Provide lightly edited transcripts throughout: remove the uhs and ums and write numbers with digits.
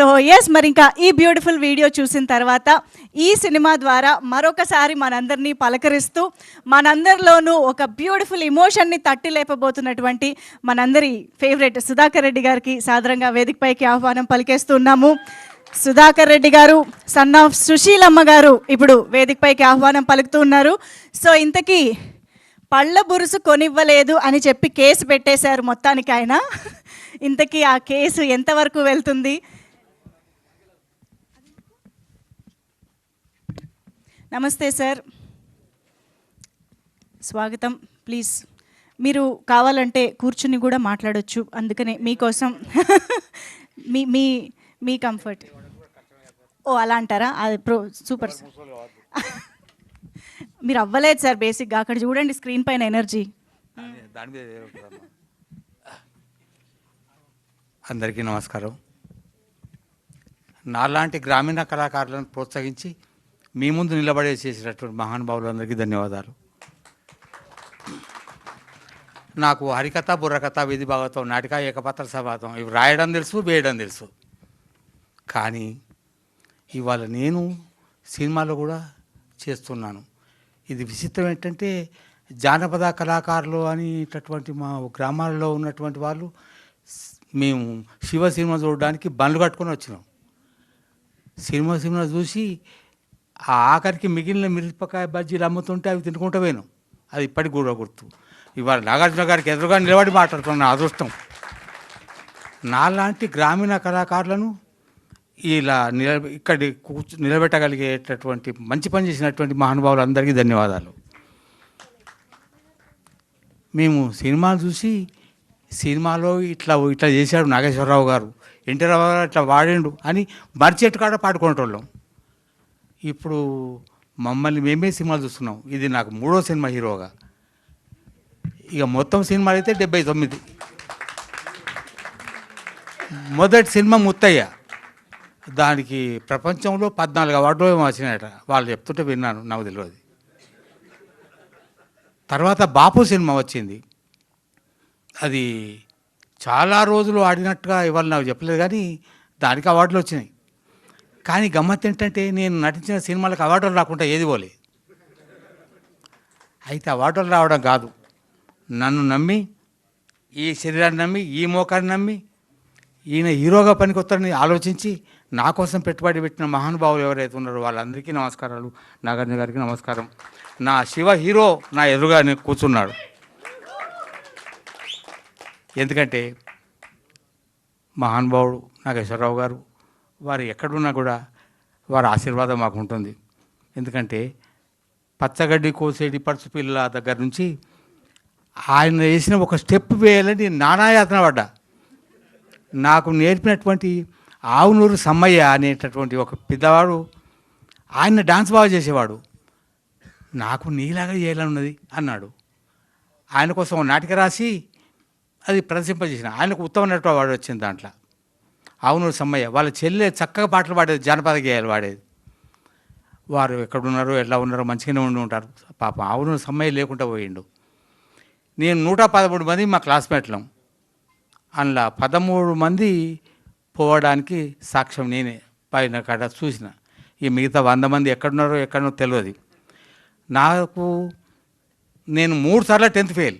So yes, మరి ఇంకా ఈ బ్యూటిఫుల్ వీడియో చూసిన తర్వాత ఈ సినిమా ద్వారా మరొకసారి మనందరినీ పలకరిస్తూ మనందరిలోనూ ఒక బ్యూటిఫుల్ ఇమోషన్ని తట్టి లేపబోతున్నటువంటి మనందరి ఫేవరెట్ సుధాకర్ రెడ్డి గారికి సాదరంగా వేదికపైకి ఆహ్వానం పలికేస్తున్నాము. సుధాకర్ రెడ్డి గారు, సన్ ఆఫ్ సుశీలమ్మ గారు ఇప్పుడు వేదికపైకి ఆహ్వానం పలుకుతూ ఉన్నారు. సో ఇంతకీ పళ్ళ బురుసు కొనివ్వలేదు అని చెప్పి కేసు పెట్టేశారు మొత్తానికి ఆయన. ఇంతకీ ఆ కేసు ఎంతవరకు వెళ్తుంది? నమస్తే సార్, స్వాగతం. ప్లీజ్ మీరు కావాలంటే కూర్చుని కూడా మాట్లాడొచ్చు, అందుకనే మీకోసం మీ మీ మీ కంఫర్ట్. ఓ అలా అంటారా? అది సూపర్ సార్. మీరు అవ్వలేదు సార్ బేసిక్గా, అక్కడ చూడండి స్క్రీన్ పైన ఎనర్జీ. అందరికీ నమస్కారం. నాలాంటి గ్రామీణ కళాకారులను ప్రోత్సహించి మీ ముందు నిలబడే చేసినటువంటి మహానుభావులందరికీ ధన్యవాదాలు. నాకు హరికథ, బుర్రకథ, విధి భాగవతం, నాటిక, ఏకపాత్ర సభాతం ఇవి రాయడం తెలుసు, వేయడం తెలుసు. కానీ ఇవాళ నేను సినిమాలో కూడా చేస్తున్నాను. ఇది విచిత్రం ఏంటంటే, జానపద కళాకారులు అనేటటువంటి మా గ్రామాల్లో ఉన్నటువంటి వాళ్ళు మేము శివ సినిమా చూడడానికి బండ్లు కట్టుకొని వచ్చినాం. సినిమా చూసి ఆ ఆఖరికి మిగిలిన మిరపకాయ బజ్జీలు అమ్ముతుంటే అవి తినుకుంటూ పోయినాం. అది ఇప్పటికి కూడా గుర్తు. ఇవాళ నాగార్జున గారికి ఎదురుగా నిలబడి మాట్లాడుతున్న అదృష్టం. నాలాంటి గ్రామీణ కళాకారులను ఇలా ఇక్కడి నిలబెట్టగలిగేటటువంటి మంచి పని చేసినటువంటి మహానుభావులందరికీ ధన్యవాదాలు. మేము సినిమాలు చూసి సినిమాలో ఇట్లా చేశాడు నాగేశ్వరరావు గారు, ఎన్టీ రామారావు గారు ఇట్లా వాడిండు అని మరిచెట్టు కాడ పాడుకునేటోళ్ళం. ఇప్పుడు మమ్మల్ని మేమే సినిమాలు చూస్తున్నాం. ఇది నాకు 3వ సినిమా హీరోగా. ఇక మొత్తం సినిమాలు అయితే 79. మొదటి సినిమా ముత్తయ్య, దానికి ప్రపంచంలో 14 అవార్డులు ఏమో వచ్చినాయట. వాళ్ళు చెప్తుంటే విన్నాను, నాకు తెలియదు. తర్వాత బాపు సినిమా వచ్చింది. అది చాలా రోజులు ఆడినట్టుగా ఇవాళ నాకు చెప్పలేదు, కానీ దానికి అవార్డులు వచ్చినాయి. కానీ గమ్మత్ ఏంటంటే, నేను నటించిన సినిమాలకు అవార్డులు రాకుండా ఏది పోలే. అయితే అవార్డులు రావడం కాదు, నన్ను నమ్మి, ఈ శరీరాన్ని నమ్మి, ఈ మోకాన్ని నమ్మి, ఈయన హీరోగా పనికొస్తారని ఆలోచించి నా కోసం పెట్టుబడి పెట్టిన మహానుభావులు ఎవరైతే ఉన్నారో వాళ్ళందరికీ నమస్కారాలు. నాగార్జున గారికి నమస్కారం. నా శివ హీరో నా ఎదురుగా కూర్చున్నాడు. ఎందుకంటే మహానుభావుడు నాగేశ్వరరావు గారు, వారు ఎక్కడున్నా కూడా వారి ఆశీర్వాదం మాకు ఉంటుంది. ఎందుకంటే పచ్చగడ్డి కోసేటి పడుచు పిల్ల దగ్గర నుంచి ఆయన వేసిన ఒక స్టెప్ వేయాలని నానాయాతన పడ్డా. నాకు నేర్పినటువంటి ఆవునూరు సమ్మయ్య అనేటటువంటి ఒక పెద్దవాడు, ఆయన డాన్స్ బాగా చేసేవాడు. నాకు నీలాగా చేయాలన్నది అన్నాడు. ఆయన కోసం ఒక నాటిక రాసి అది ప్రదర్శింపజేసిన. ఆయనకు ఉత్తమ నటుడు అవార్డు వచ్చింది. దాంట్లో ఆవునూరు సమ్మయ్య వాళ్ళ చెల్లె చక్కగా పాటలు పాడేది, జానపద గేయాలు పాడేది. వారు ఎక్కడున్నారో ఎలా ఉన్నారో మంచిగానే ఉండి ఉంటారు. పాపం ఆవునూరు సమ్మయ్య లేకుండా పోయిండు. నేను 113 మంది మా క్లాస్మేట్లం. అందులో 13 మంది పోవడానికి సాక్ష్యం నేనే. పైన కాడ చూసిన. ఈ మిగతా 100 మంది ఎక్కడున్నారో తెలియదు నాకు. నేను 3 సార్లు 10th ఫెయిల్.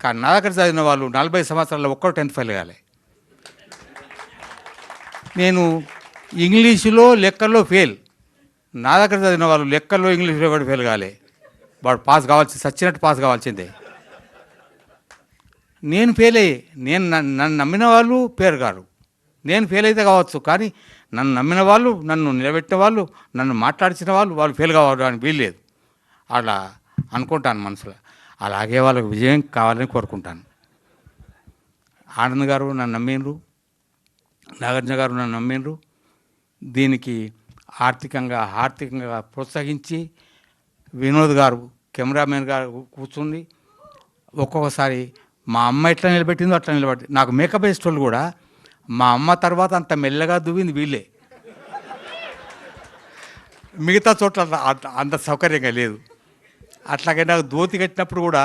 కానీ నా దగ్గర చదివిన వాళ్ళు 40 సంవత్సరాల్లో ఒక్కరు 10th ఫెయిల్ కాలే. నేను ఇంగ్లీషులో లెక్కల్లో ఫెయిల్. నా దగ్గర చదివిన వాళ్ళు లెక్కల్లో ఇంగ్లీషులో కూడా ఫెయిల్ కాలే. వాడు పాస్ కావాల్సి సచ్చినట్టు పాస్ కావాల్సిందే. నేను ఫెయిల్ అయ్యి, నన్ను నమ్మిన వాళ్ళు పేరు గారు. నేను ఫెయిల్ అయితే కావచ్చు, కానీ నన్ను నమ్మిన వాళ్ళు, నన్ను నిలబెట్టిన వాళ్ళు, నన్ను మాట్లాడించిన వాళ్ళు ఫెయిల్ కావడానికి వీల్లేదు. అలా అనుకుంటాను మనసులో. అలాగే వాళ్ళకు విజయం కావాలని కోరుకుంటాను. ఆనంద్ గారు నన్ను నమ్మిండ్రు, నాగార్జున గారు నన్ను నమ్మిండ్రు. దీనికి ఆర్థికంగా ప్రోత్సహించి వినోద్ గారు, కెమెరామెన్ గారు కూర్చుండి ఒక్కొక్కసారి మా అమ్మ ఎట్లా నిలబెట్టిందో అట్లా నిలబెట్టి, నాకు మేకప్ వేసేటోళ్ళు కూడా మా అమ్మ తర్వాత అంత మెల్లగా దువ్వింది వీళ్ళే. మిగతా చోట్ల అంత సౌకర్యంగా లేదు. అట్లాగే నాకు ధోతి కట్టినప్పుడు కూడా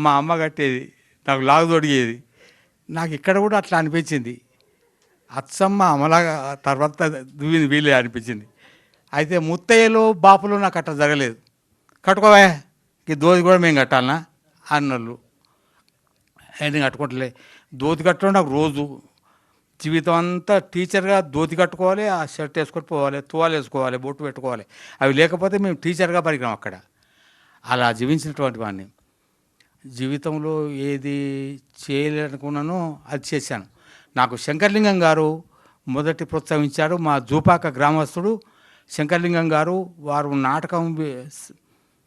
మా అమ్మ కట్టేది, నాకు లాగు తొడిగేది. నాకు ఇక్కడ కూడా అట్లా అనిపించింది. అచ్చమ్మ అమలా తర్వాత దువ్వింది వీలే అనిపించింది. అయితే ముత్తయ్యలో బాపులో నాకు అట్లా జరగలేదు. కట్టుకోవా ఈ దోతి కూడా మేము కట్టాలనా అన్నోళ్ళు. నేను కట్టుకుంటలే. దోతి కట్టడం నాకు రోజు జీవితం అంతా టీచర్గా దోతి కట్టుకోవాలి, ఆ షర్ట్ వేసుకొని పోవాలి, తువాలు వేసుకోవాలి, బొట్టు పెట్టుకోవాలి. అవి లేకపోతే మేము టీచర్గా పరిగినాం అక్కడ. అలా జీవించినటువంటి వాడిని. జీవితంలో ఏది చేయాలనుకున్నానో అది చేశాను. నాకు శంకర్లింగం గారు మొదటి ప్రోత్సహించారు. మా జూపాక గ్రామస్తుడు శంకర్లింగం గారు. వారు నాటకం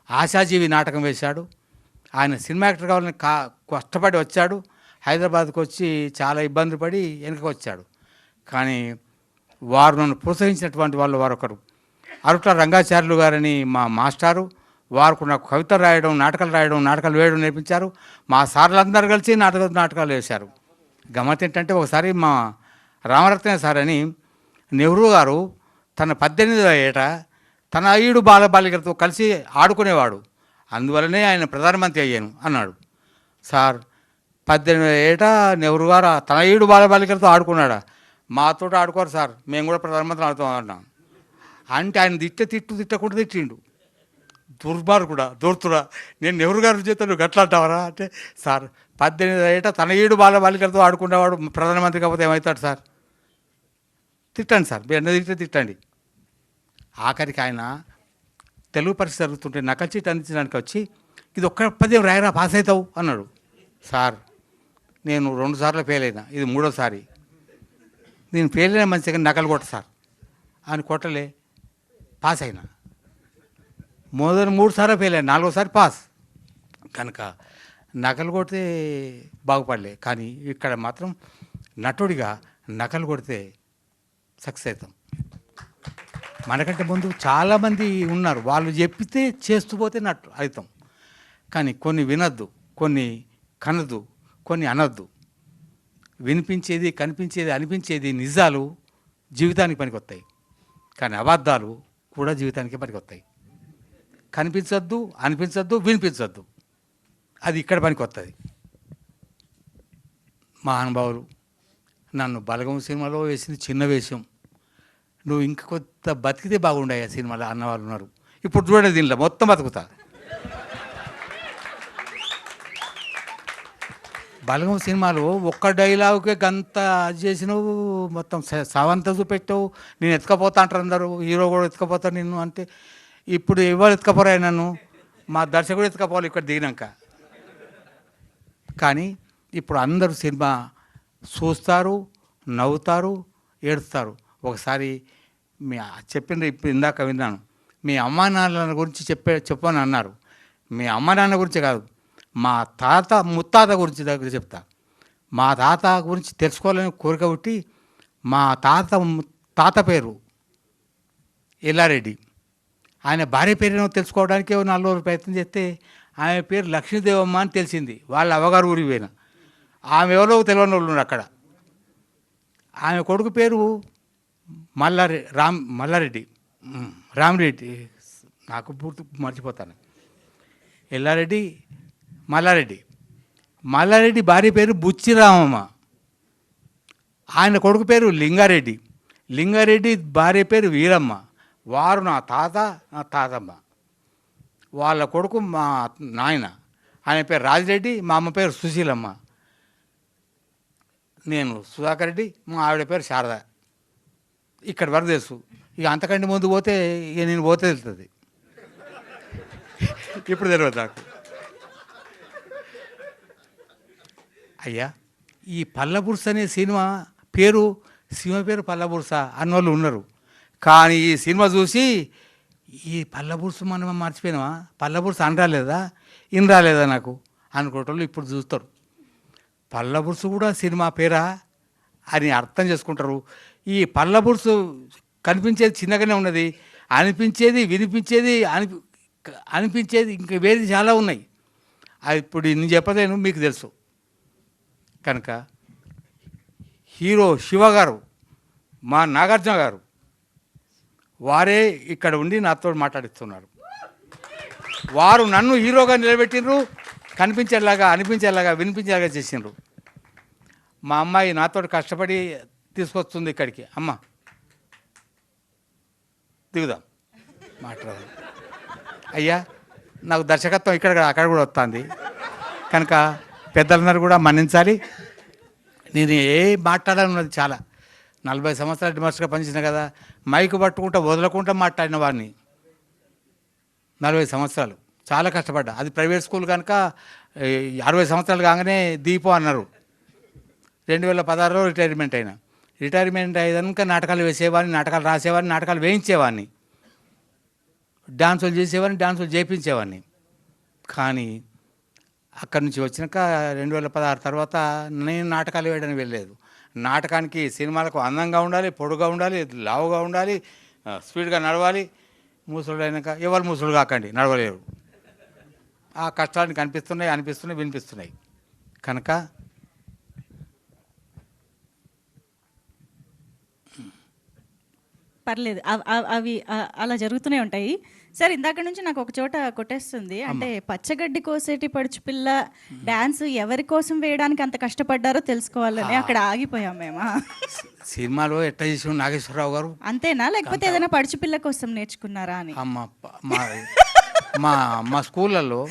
ఆశాజీవి నాటకం వేశాడు. ఆయన సినిమా యాక్టర్ కావాలని కష్టపడి వచ్చాడు. హైదరాబాద్కి వచ్చి చాలా ఇబ్బంది పడి వెనక్కి వచ్చాడు. కానీ వారు నన్ను ప్రోత్సహించినటువంటి వాళ్ళు వారొకరు అరుట్ల రంగాచార్యులు గారని మా మాస్టారు. వారు నాకు కవిత రాయడం, నాటకాలు వేయడం నేర్పించారు. మా సార్లందరూ కలిసి నాటకాలు వేశారు. గమ్మత్ ఏంటంటే ఒకసారి మా రామరత్న సార్ అని నెహ్రూ గారు తన 18వ ఏట తన 5 బాలబాలికలతో కలిసి ఆడుకునేవాడు. అందువలనే ఆయన ప్రధానమంత్రి అయ్యాను అన్నాడు. సార్ 18వ ఏట నెహ్రూ గారు తన 7 బాలబాలికలతో ఆడుకున్నాడా? మాతో ఆడుకోరు సార్, మేము కూడా ప్రధానమంత్రి ఆడుతాం అన్నాం. అంటే ఆయన తిట్టకుండా తిట్టిండు. దుర్మార్గుడా, దూర్తుడా, నేను నెహ్రూ గారి చేత నువ్వు గట్లా అంటావరా అంటే, సార్ 18వ ఏట తన 7 బాలబాలికలతో ఆడుకునేవాడు ప్రధానమంత్రి కాకపోతే ఏమవుతాడు సార్? తిట్టండి సార్, మీరు ఎన్న తిట్టండి. ఆఖరికి ఆయన తెలుగు పరీక్ష జరుగుతుంటే నకల్ చీట్ అందించడానికి వచ్చి ఇది ఒక్క పద్యం రాయరా పాస్ అవుతావు అన్నాడు. సార్ నేను 2 సార్లు ఫెయిల్ అయినా, ఇది 3వసారి. నేను ఫెయిల్ అయినా మంచిగా నకలు కొట్ట సార్ అని కొట్టలే, పాస్ అయినా. మొదటి 3 సార్లు ఫెయిల్ అయినా, 4వసారి పాస్. కనుక నకలు కొడితే బాగుపడలే. కానీ ఇక్కడ మాత్రం నటుడిగా నకలు కొడితే సక్సెస్ అవుతాం. మనకంటే ముందు చాలామంది ఉన్నారు, వాళ్ళు చెప్పితే చేస్తూ పోతే నటు అవుతాం. కానీ కొన్ని వినొద్దు, కొన్ని కనద్దు, కొన్ని అనొద్దు. వినిపించేది, కనిపించేది, అనిపించేది నిజాలు జీవితానికి పనికొస్తాయి. కానీ అబద్ధాలు కూడా జీవితానికి పనికొస్తాయి. కనిపించొద్దు, అనిపించొద్దు, వినిపించొద్దు, అది ఇక్కడ పనికొస్తుంది. మహానుభావులు నన్ను బలగం సినిమాలో వేసింది చిన్న వేషం, నువ్వు ఇంక కొత్త బతికితే బాగుండే ఆ సినిమాలో అన్నవాళ్ళు ఉన్నారు. ఇప్పుడు చూడండి, దీనిలో మొత్తం బతుకుతా. బలగం సినిమాలో ఒక్క డైలాగుకే గంత చేసినావు, మొత్తం సవంత చూపెట్టావు. నేను ఎత్తుకపోతా అంటారు అందరూ, హీరో కూడా ఎత్తుకపోతాను నిన్ను అంటే. ఇప్పుడు ఎవరు ఎత్తుకపోరా నన్ను? మా దర్శకుడు ఎత్తుకపోవాలి ఇక్కడ దిగినాక. కానీ ఇప్పుడు అందరూ సినిమా చూస్తారు, నవ్వుతారు, ఏడుస్తారు. ఒకసారి మీ చెప్పింది ఇప్పుడు ఇందాక విన్నాను, మీ అమ్మా నాన్నల గురించి చెప్పని అన్నారు. మీ అమ్మ నాన్న గురించి కాదు, మా తాత ముత్తాత గురించి దగ్గర చెప్తా. మా తాత గురించి తెలుసుకోవాలని కోరిక పుట్టి, మా తాత పేరు ఎల్లారెడ్డి. ఆయన భార్య పేరును తెలుసుకోవడానికి 4 రోజులు ప్రయత్నం చేస్తే ఆమె పేరు లక్ష్మీదేవమ్మ అని తెలిసింది. వాళ్ళ అవ్వగారు ఊరికి పోయిన. ఆమె ఎవరో తెలియని వాళ్ళు ఉన్నారు అక్కడ. ఆమె కొడుకు పేరు మల్లారెడ్డి, రామిరెడ్డి, నాకు పూర్తి మర్చిపోతాను. ఎల్లారెడ్డి, మల్లారెడ్డి భార్య పేరు బుచ్చిరామమ్మ. ఆయన కొడుకు పేరు లింగారెడ్డి భార్య పేరు వీరమ్మ. వారు నా తాతమ్మ. వాళ్ళ కొడుకు మా నాయన, ఆయన పేరు రాజిరెడ్డి, మా అమ్మ పేరు సుశీలమ్మ. నేను సుధాకర్ రెడ్డి, మా ఆవిడ పేరు శారద. ఇక్కడి వరకు తెలుసు. ఇక అంతకంటే ముందు పోతే ఇక నేను పోతే తెలుస్తుంది. ఇప్పుడు తెలియదు నాకు. అయ్యా, ఈ పల్లబుర్స అనే సినిమా పేరు పల్లబుర్స అన్నోళ్ళు ఉన్నారు. కానీ ఈ సినిమా చూసి ఈ పల్లబుర్సు మనం మర్చిపోయినావా, పల్లబుర్సు ఇన్ రాలేదా నాకు అనుకోవటంలో ఇప్పుడు చూస్తారు. పల్లబుర్సు కూడా సినిమా పేరా అని అర్థం చేసుకుంటారు. ఈ పల్లబుర్సు కనిపించేది చిన్నగానే ఉన్నది, అనిపించేది, వినిపించేది, అనిపించేది ఇంకా వేరే చాలా ఉన్నాయి. అది ఇప్పుడు నేను చెప్పలేను, మీకు తెలుసు. కనుక హీరో శివ గారు, మా నాగార్జున గారు, వారే ఇక్కడ ఉండి నాతో మాట్లాడిస్తున్నారు. వారు నన్ను హీరోగా నిలబెట్టినరు, కనిపించేలాగా, అనిపించేలాగా, వినిపించేలాగా చేసినారు. మా అమ్మాయి నాతో కష్టపడి తీసుకొస్తుంది ఇక్కడికి, అమ్మ దిగుదాం మాట్లాడదాం. అయ్యా నాకు దర్శకత్వం అక్కడ కూడా వస్తుంది కనుక పెద్దలందరూ కూడా మన్నించాలి. నేను మాట్లాడాలన్నది చాలా 40 సంవత్సరాలు డిమాస్టర్గా పనిచేసిన కదా, మైకు పట్టుకుంటా వదలకుండా మాట్లాడిన వాడిని 40 సంవత్సరాలు చాలా కష్టపడ్డా. అది ప్రైవేట్ స్కూల్ కనుక 60 సంవత్సరాలు కాగానే దీపం అన్నారు. 2016లో రిటైర్మెంట్ అయినా. రిటైర్మెంట్ అయ్యాక నాటకాలు వేసేవాడిని, నాటకాలు రాసేవాడిని, నాటకాలు వేయించేవాడిని, డాన్సులు చేసేవాడిని, డాన్సులు చేయించేవాడిని. కానీ అక్కడి నుంచి వచ్చినాక 2016 తర్వాత నేను నాటకాలు వేయడానికి వెళ్ళలేదు. నాటకానికి సినిమాలకు అందంగా ఉండాలి, పొడుగా ఉండాలి, లావుగా ఉండాలి, స్పీడ్గా నడవాలి. ముసలు అయినాక ఎవరు ముసలు కాకండి, నడవలేరు. ఆ కష్టాన్ని అనిపిస్తున్నాయి, వినిపిస్తున్నాయి. కనుక పర్లేదు, అవి అలా జరుగుతూనే ఉంటాయి. సార్ ఇందాక నుంచి నాకు ఒక చోట కొట్టేస్తుంది, అంటే పచ్చగడ్డి కోసేటి పడుచు పిల్ల డాన్స్ ఎవరి కోసం వేయడానికి అంత కష్టపడ్డారో తెలుసుకోవాలని అక్కడ ఆగిపోయాం మేము. సినిమాలో ఎట్లా చేసి నాగేశ్వరరావు గారు అంతేనా, లేకపోతే ఏదైనా పడుచు పిల్ల కోసం నేర్చుకున్నారా అని? మా స్కూళ్ళల్లో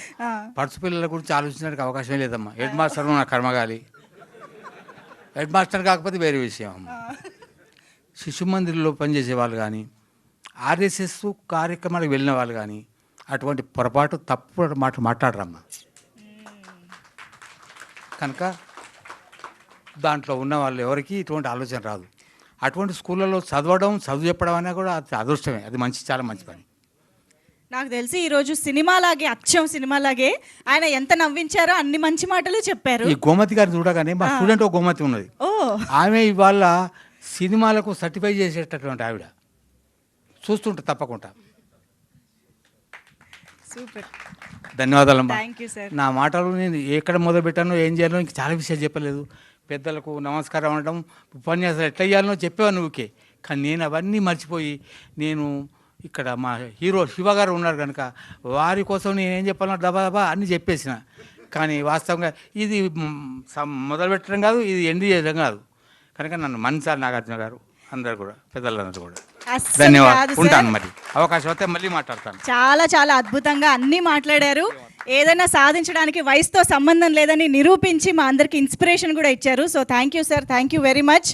పడుచు పిల్లల గురించి ఆలోచించడానికి అవకాశం లేదమ్మా. హెడ్ మాస్టర్ నా కర్మగాలి, హెడ్ మాస్టర్ కాకపోతే వేరే విషయం అమ్మ. శిశు మందిర్లో పనిచేసే వాళ్ళు కానీ, ఆర్ఎస్ఎస్ కార్యక్రమాలకు వెళ్ళిన వాళ్ళు కానీ అటువంటి పొరపాటు తప్పు మాట్లాడరమ్మా. కనుక దాంట్లో ఉన్న వాళ్ళు ఎవరికి ఇటువంటి ఆలోచన రాదు. అటువంటి స్కూళ్ళలో చదువు చెప్పడం అనేది కూడా అది అదృష్టమే, అది చాలా మంచి పని. నాకు తెలిసి ఈరోజు సినిమాలాగే, అచ్చం సినిమాలాగే ఆయన ఎంత నవ్వించారో అన్ని మంచి మాటలు చెప్పారు. ఈ గోమతి గారిని చూడగానే మా స్టూడెంట్ ఒక గోమతి ఉన్నది, ఆమె ఇవాళ సినిమాలకు సర్టిఫై చేసేటటువంటి ఆవిడ. చూస్తుంటే తప్పకుండా. సూపర్, ధన్యవాదాలమ్మా. Thank you sir. నా మాటలు నేను ఎక్కడ మొదలుపెట్టానో, ఏం చేయాలో ఇంక చాలా విషయాలు చెప్పలేదు. పెద్దలకు నమస్కారం అనడం, ఉపన్యాసాలు ఎట్లా చేయాలనో చెప్పేవాను నువ్వుకే. కానీ నేను అవన్నీ మర్చిపోయి, నేను ఇక్కడ మా హీరో శివ గారు ఉన్నారు కనుక వారి కోసం నేనేం చెప్పాలో దబా అన్నీ చెప్పేసిన. కానీ వాస్తవంగా ఇది మొదలు పెట్టడం కాదు, ఇది ఎండ్ చేయడం కాదు. కనుక నన్ను మన్నిసారి నాగార్జున గారు, అందరు కూడా పెద్దలందరూ కూడా ధన్యవాదాలు. ఉంటాను, మరి అవకాశం అయితే మళ్ళీ మాట్లాడతాను. చాలా అద్భుతంగా అన్నీ మాట్లాడారు. ఏదైనా సాధించడానికి వయసుతో సంబంధం లేదని నిరూపించి మా అందరికి ఇన్స్పిరేషన్ కూడా ఇచ్చారు. So thank you sir, thank you very much.